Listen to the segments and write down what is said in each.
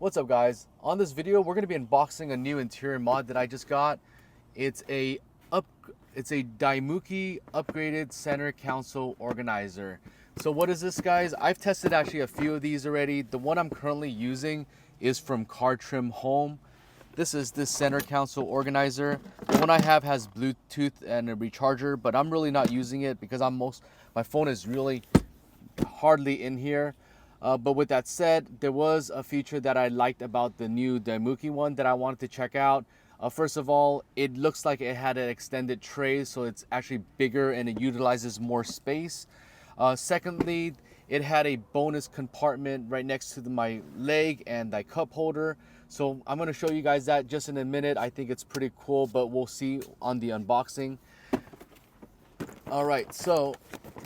What's up, guys? On this video we're going to be unboxing a new interior mod that I just got. It's a Daimuki upgraded center console organizer. So what is this, guys? I've tested actually a few of these already. The one I'm currently using is from Car Trim Home. This is this center console organizer. The one I have has Bluetooth and a recharger, but I'm really not using it because my phone is really hardly in here. But with that said, there was a feature that I liked about the new Daimuki one that I wanted to check out. First of all, it looks like it had an extended tray, so it's actually bigger and it utilizes more space. Secondly, it had a bonus compartment right next to my leg and the cup holder. So I'm going to show you guys that just in a minute. I think it's pretty cool, but we'll see on the unboxing. All right, so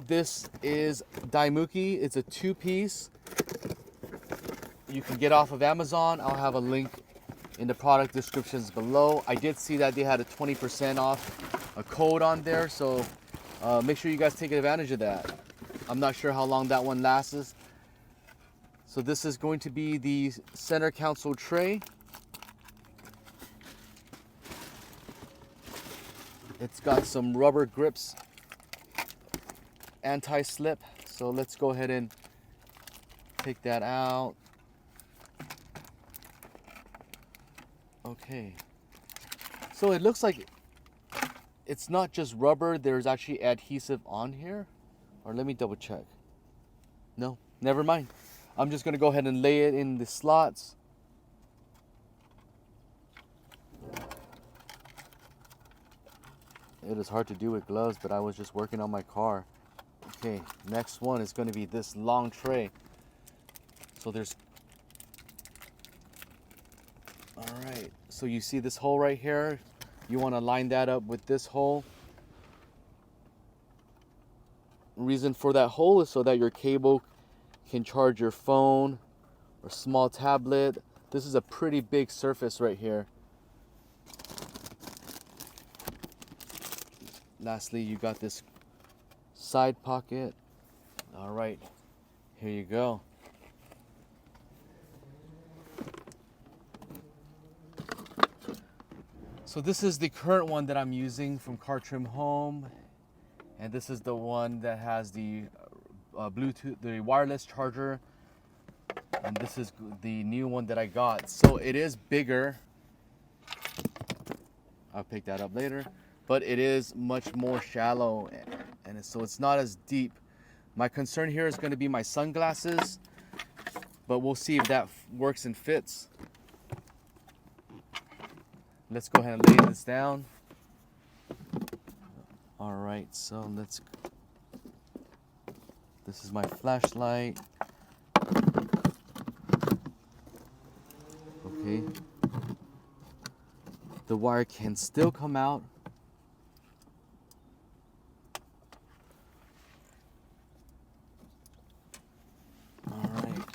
this is Daimuki. It's a two-piece. You can get off of Amazon. I'll have a link in the product descriptions below. I did see that they had a 20% off a code on there, so make sure you guys take advantage of that. I'm not sure how long that one lasts. So this is going to be the center console tray. It's got some rubber grips, anti-slip. So let's go ahead and take that out. Okay, so it looks like it's not just rubber, there's actually adhesive on here. Or let me double check. No, never mind. I'm just gonna go ahead and lay it in the slots. It is hard to do with gloves, but I was just working on my car. Okay, next one is gonna be this long tray. So there's, all right, so you see this hole right here. You want to line that up with this hole. Reason for that hole is so that your cable can charge your phone or small tablet. This is a pretty big surface right here. Lastly, you got this side pocket. All right, here you go. So this is the current one that I'm using from Car Trim Home, and this is the one that has the Bluetooth, the wireless charger, and this is the new one that I got. So it is bigger. I'll pick that up later, but it is much more shallow, and so it's not as deep. My concern here is going to be my sunglasses, but we'll see if that works and fits. Let's go ahead and lay this down. All right, so this is my flashlight. Okay. The wire can still come out. All right.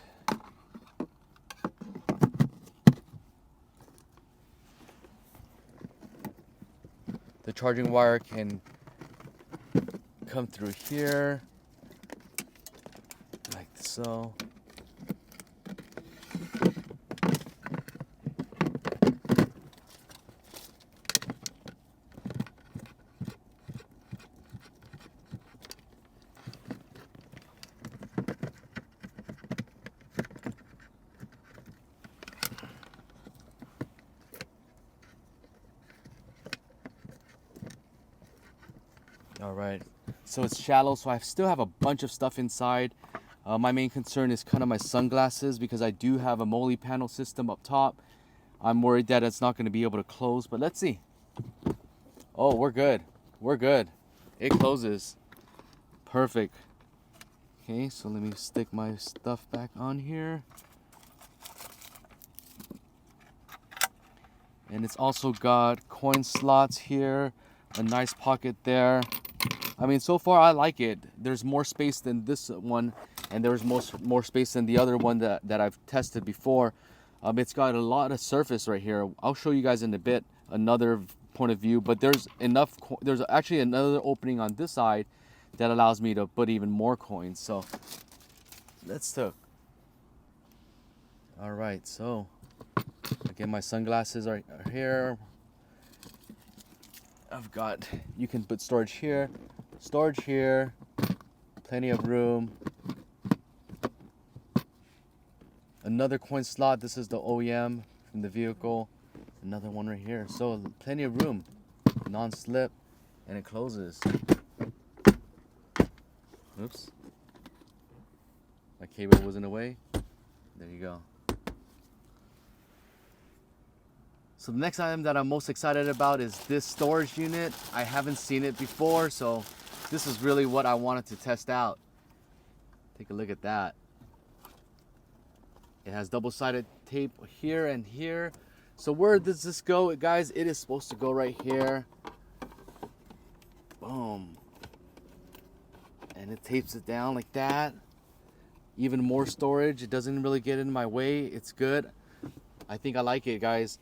The charging wire can come through here, like so. All right, so it's shallow, so I still have a bunch of stuff inside. My main concern is kind of my sunglasses because I do have a MOLLE panel system up top. I'm worried that it's not going to be able to close, but let's see. Oh, we're good. We're good. It closes. Perfect. Okay, so let me stick my stuff back on here. And it's also got coin slots here, a nice pocket there. I mean, so far I like it. There's more space than this one, and there's more space than the other one that I've tested before. It's got a lot of surface right here. I'll show you guys in a bit another point of view, but there's actually another opening on this side that allows me to put even more coins. So let's look. All right, so Again, my sunglasses are here. I've got, you can put storage here, plenty of room. Another coin slot. This is the OEM from the vehicle. Another one right here. So plenty of room, non-slip, and it closes. Oops. My cable was in the way. There you go. So the next item that I'm most excited about is this storage unit. I haven't seen it before, so this is really what I wanted to test out. Take a look at that. It has double-sided tape here and here. So where does this go, guys? It is supposed to go right here. Boom. And it tapes it down like that. Even more storage. It doesn't really get in my way. It's good. I think I like it, guys.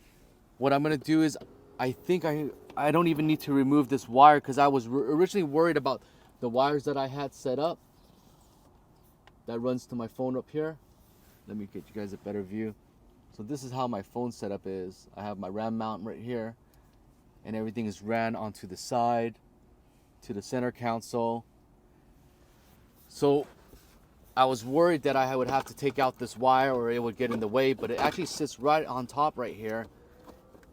What I'm gonna do is, I think I don't even need to remove this wire, because I was originally worried about the wires that I had set up. That runs to my phone up here. Let me get you guys a better view. So this is how my phone setup is. I have my RAM mount right here, and everything is ran onto the side to the center console. So I was worried that I would have to take out this wire or it would get in the way, but it actually sits right on top right here,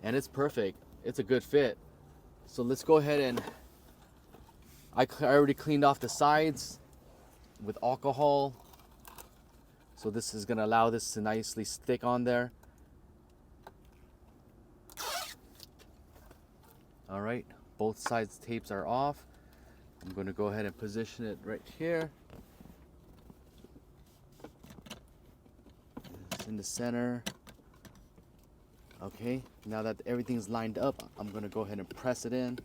and it's perfect. It's a good fit. So let's go ahead and I already cleaned off the sides with alcohol. So this is gonna allow this to nicely stick on there. All right, both sides tapes are off. I'm gonna go ahead and position it right here. It's in the center. Okay, now that everything's lined up, I'm gonna go ahead and press it in.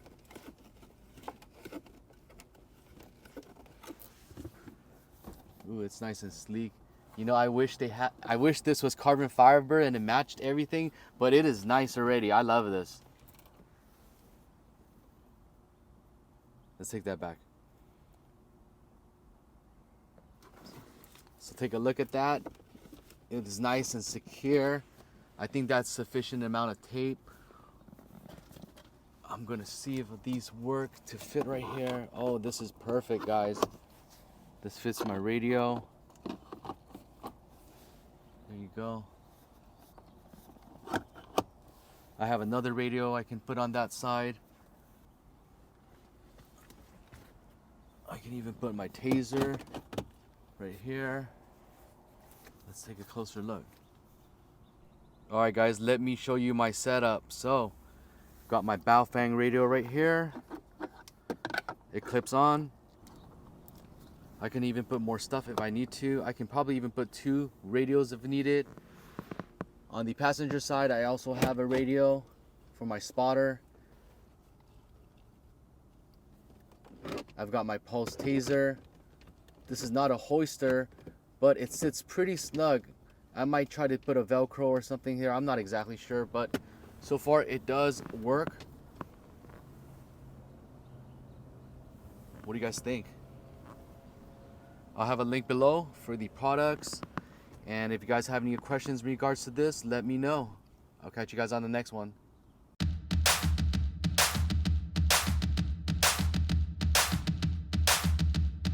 Ooh, it's nice and sleek. You know, I wish this was carbon fiber and it matched everything, but it is nice already. I love this. Let's take that back. So take a look at that. It is nice and secure. I think that's sufficient amount of tape. I'm gonna see if these work to fit right here. Oh, this is perfect, guys. This fits my radio. There you go. I have another radio I can put on that side. I can even put my taser right here. Let's take a closer look. All right, guys, let me show you my setup. So, got my Baofeng radio right here. It clips on. I can even put more stuff if I need to. I can probably even put 2 radios if needed. On the passenger side, I also have a radio for my spotter. I've got my pulse taser. This is not a hoister, but it sits pretty snug. I might try to put a Velcro or something here. I'm not exactly sure, but so far it does work. What do you guys think? I'll have a link below for the products. And if you guys have any questions in regards to this, let me know. I'll catch you guys on the next one.